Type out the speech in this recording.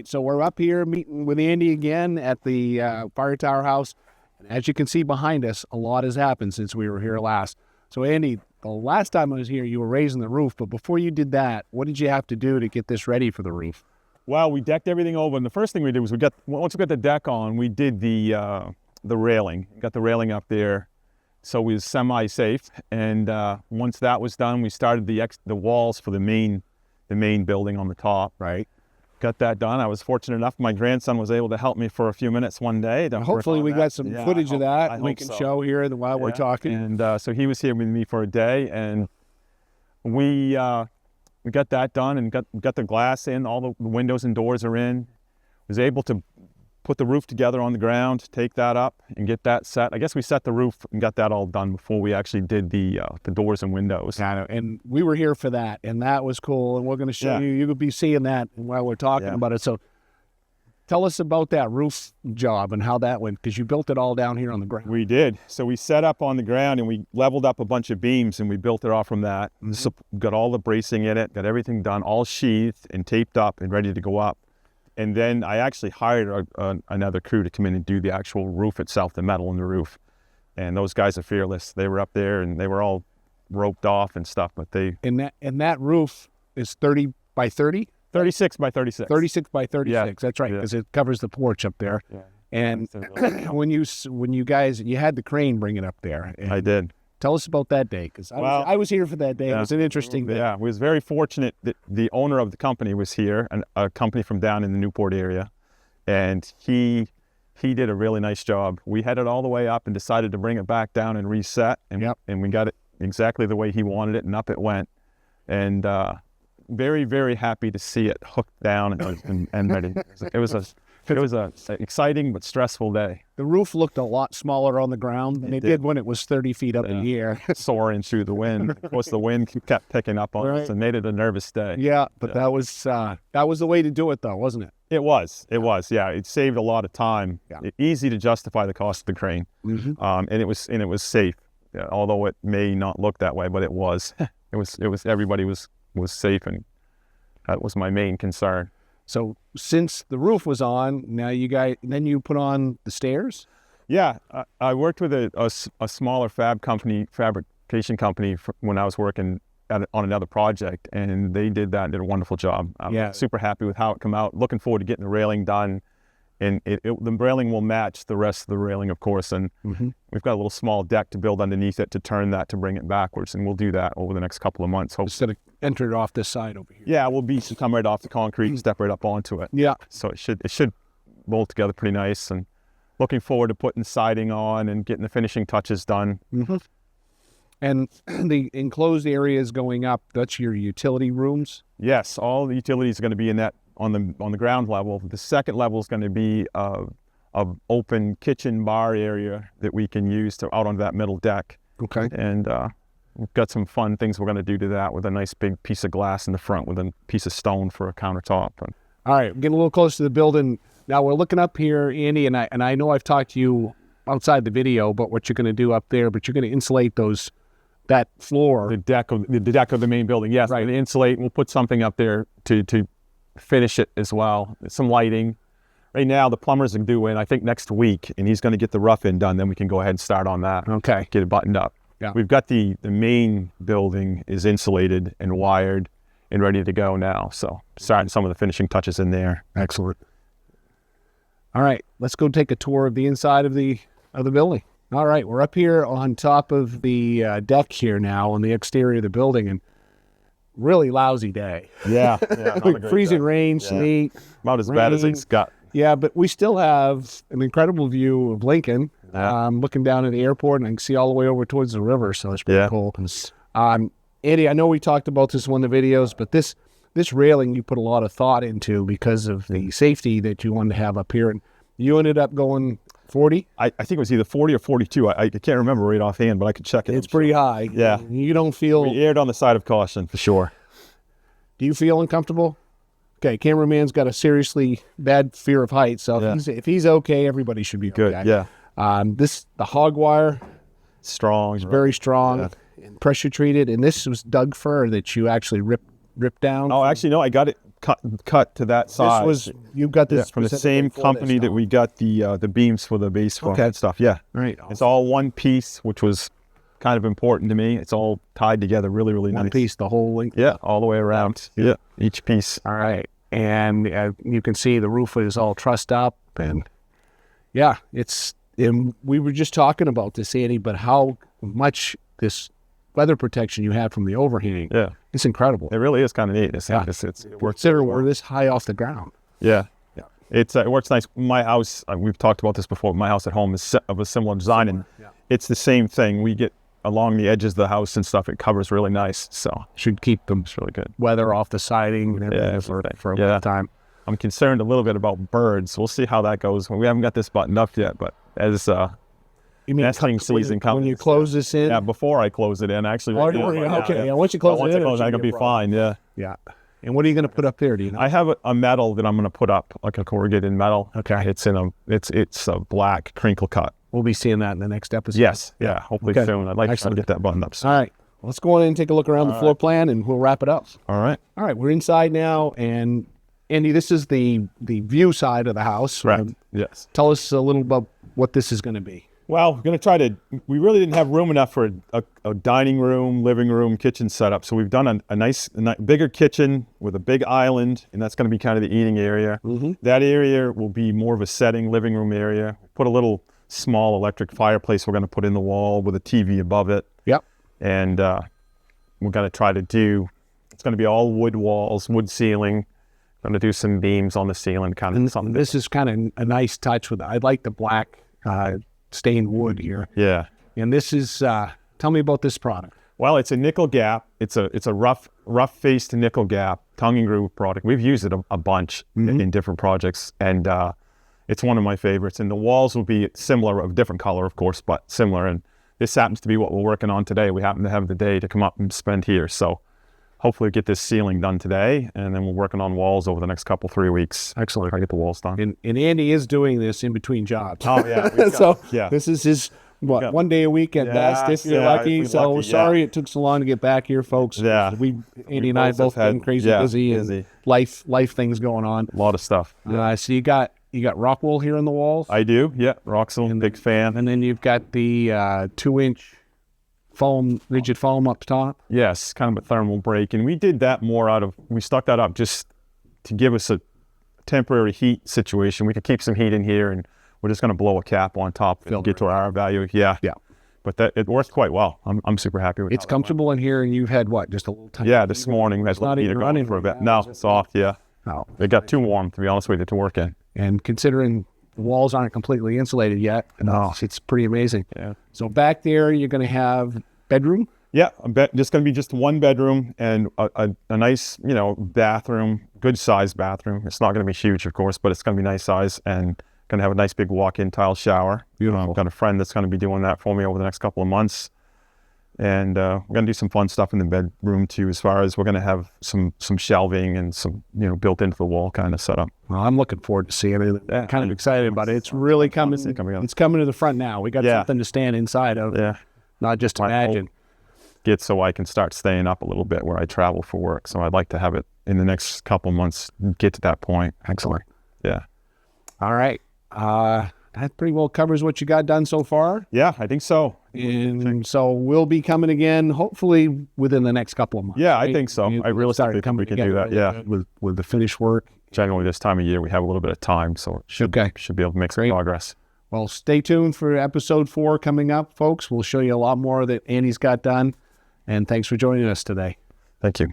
So we're up here meeting with Andy again at the Fire Tower House. And as you can see behind us, a lot has happened since we were here last. So Andy, the last time I was here, you were raising the roof. But before you did that, what did you have to do to get this ready for the roof? Well, we decked everything over. And the first thing we did was once we got the deck on, we did the railing. Got the railing up there so it was semi-safe. And once that was done, we started the walls for the main building on the top. Right. Got that done. I was fortunate enough, my grandson was able to help me for a few minutes one day. Hopefully we got some footage of that we can show here while we're talking. And so he was here with me for a day, and we got that done and got the glass in, all the windows and doors are in. Was able to put the roof together on the ground, take that up and get that set. I guess we set the roof and got that all done before we actually did the doors and windows. And we were here for that, and that was cool. And we're going to show you. You'll be seeing that while we're talking about it. So tell us about that roof job and how that went, because you built it all down here on the ground. We did. So we set up on the ground and we leveled up a bunch of beams and we built it off from that. So got all the bracing in it, got everything done, all sheathed and taped up and ready to go up. And then I actually hired another crew to come in and do the actual roof itself, the metal in the roof. And those guys are fearless. They were up there and they were all roped off and stuff, but they... And that roof is 30 by 30? 36 by 36. 36 by 36, yeah. That's right, because it covers the porch up there. Yeah. And when you guys, you had the crane bring it up there. I did. Tell us about that day, because I was here for that day. It was an interesting day. Yeah, we was very fortunate that the owner of the company was here, a company from down in the Newport area, and he did a really nice job. We had it all the way up and decided to bring it back down and reset, and we got it exactly the way he wanted it, and up it went. And very, very happy to see it hooked down and ready. It was an exciting but stressful day. The roof looked a lot smaller on the ground than it did when it was 30 feet up in the air. Soaring through the wind. Of course, the wind kept picking up on us and made it a nervous day. Yeah, but that was the way to do it, though, wasn't it? It was. Yeah. It saved a lot of time. Yeah. Easy to justify the cost of the crane, and it was safe. Yeah, although it may not look that way, but it was. It was. Everybody was safe, and that was my main concern. So since the roof was on, now then you put on the stairs? Yeah, I worked with a smaller fabrication company when I was working on another project, and they did that and did a wonderful job. I'm super happy with how it came out. Looking forward to getting the railing done. And the railing will match the rest of the railing, of course, and we've got a little small deck to build underneath it to turn that to bring it backwards, and we'll do that over the next couple of months. Instead of enter it off this side over here. Yeah, we'll come right off the concrete and step right up onto it. Yeah. So it should roll together pretty nice, and looking forward to putting siding on and getting the finishing touches done. And the enclosed areas going up, that's your utility rooms? Yes, all the utilities are going to be in that on the ground level. The second level is going to be a open kitchen bar area that we can use out on that middle deck. Okay. And we've got some fun things we're going to do to that with a nice big piece of glass in the front with a piece of stone for a countertop. All right, we're getting a little close to the building. Now we're looking up here, Andy, and I know I've talked to you outside the video about what you're going to do up there, but you're going to insulate that floor. The deck of the main building, yes. Right. We'll insulate, we'll put something up there to finish it as well. Some lighting. Right now, the plumbers are due in, I think, next week, and he's going to get the rough in done. Then we can go ahead and start on that. Okay. Get it buttoned up. Yeah. We've got the main building is insulated and wired and ready to go now. So starting some of the finishing touches in there. Excellent. All right, let's go take a tour of the inside of the building. All right, we're up here on top of the deck here now on the exterior of the building, and really lousy day. Yeah. Freezing rain, sleet. About as bad as it's got. Yeah, but we still have an incredible view of Lincoln. Looking down at the airport, and I can see all the way over towards the river, so it's pretty cool. Andy, I know we talked about this in one of the videos, but this railing you put a lot of thought into because of the safety that you wanted to have up here, and you ended up going 40? I think it was either 40 or 42. I can't remember right offhand, but I could check it. It's pretty high. Yeah. You don't feel... We erred on the side of caution, for sure. Do you feel uncomfortable? Okay, cameraman's got a seriously bad fear of heights, so if he's okay, everybody should be good. Okay. Yeah. The hog wire... Strong. It's very strong, and pressure treated, and this was Doug fir that you actually ripped down. Oh, actually, no, I got it cut to that size. You got this from the same company that we got the beams for the base from and stuff. Yeah, right. It's all one piece, which was kind of important to me. It's all tied together, really, really nice. One piece, the whole length. Yeah, all the way around. Yeah, each piece. All right, and you can see the roof is all trussed up, and yeah, it's. And we were just talking about this, Andy, but how much this weather protection you had from the overhang. Yeah. It's incredible. It really is kind of neat. It works. We're this high off the ground. Yeah. Yeah. It works nice. My house, we've talked about this before, my house at home is of a similar design, and it's the same thing. We get along the edges of the house and stuff. It covers really nice. So should keep them it's really good. Weather off the siding and everything for a long time. I'm concerned a little bit about birds. We'll see how that goes. We haven't got this buttoned up yet, but as you mean nesting season comes. When you close this in? Yeah, before I close it in, actually. Once you close it in, I'm going to be fine, yeah. Yeah. And what are you going to put up there, do you know? I have a metal that I'm going to put up, like a corrugated metal. Okay. It's a black crinkle cut. We'll be seeing that in the next episode. Yes. Yeah, hopefully soon. I'd like to get that buttoned up soon. All right. Let's go on in and take a look around the floor plan, and we'll wrap it up. All right. All right. We're inside now, and Andy, this is the view side of the house. Right. Yes. Tell us a little about what this is going to be. Well, we're going to try to, we really didn't have room enough for a dining room, living room, kitchen setup. So we've done a nice, bigger kitchen with a big island, and that's going to be kind of the eating area. Mm-hmm. That area will be more of a setting living room area. Put a little small electric fireplace we're going to put in the wall with a TV above it. Yep. And we're going to try to do, it's going to be all wood walls, wood ceiling. Going to do some beams on the ceiling, kind of something. This is kind of a nice touch with, I like the black stained wood here. Yeah. And this is, tell me about this product. Well, it's a nickel gap. It's a rough faced nickel gap tongue and groove product. We've used it a bunch in different projects, and it's one of my favorites. And the walls will be similar, of different color, of course, but similar. And this happens to be what we're working on today. We happen to have the day to come up and spend here. So hopefully get this ceiling done today, and then we're working on walls over the next 3 weeks. Excellent. Try to get the walls done. And Andy is doing this in between jobs. Oh, yeah. This is his, one day a week at best, if you're lucky. So sorry it took so long to get back here, folks. Yeah. Andy and I both been crazy busy and life things going on. A lot of stuff. So you got rock wool here on the walls? I do, yeah. Rockwool, big fan. And then you've got the 2-inch rigid foam up top. Yes, kind of a thermal break, and we did that more we stuck that up just to give us a temporary heat situation. We could keep some heat in here, and we're just going to blow a cap on top and get to our value. Yeah. But it worked quite well. I'm super happy with it. It's comfortable in here, and you've had what, just a little tiny? Yeah, this morning we had a little heater going for a bit. No, it's off. Yeah. No, it got too warm, to be honest with you, to work in. And considering the walls aren't completely insulated yet, it's pretty amazing. Yeah. So back there, you're going to have bedroom. Yeah, just going to be just one bedroom and a nice, bathroom, good size bathroom. It's not going to be huge, of course, but it's going to be nice size, and going to have a nice big walk-in tile shower. Beautiful. I've got a friend that's going to be doing that for me over the next couple of months. And we're going to do some fun stuff in the bedroom too, as far as we're going to have some shelving and some, built into the wall kind of setup. Well, I'm looking forward to seeing it. Yeah, kind of excited about it. It's really coming. It's coming to the front now. We got something to stand inside of. Yeah. Not just imagine. Get so I can start staying up a little bit where I travel for work. So I'd like to have it in the next couple of months, get to that point. Excellent. Yeah. All right. That pretty well covers what you got done so far. Yeah, I think so. And so we'll be coming again, hopefully within the next couple of months. Yeah, right? I think so. I really think we can do that. Yeah, with the finished work. Generally, this time of year we have a little bit of time, so should be able to make some progress. Well, stay tuned for episode 4 coming up, folks. We'll show you a lot more that Andy's got done. And thanks for joining us today. Thank you.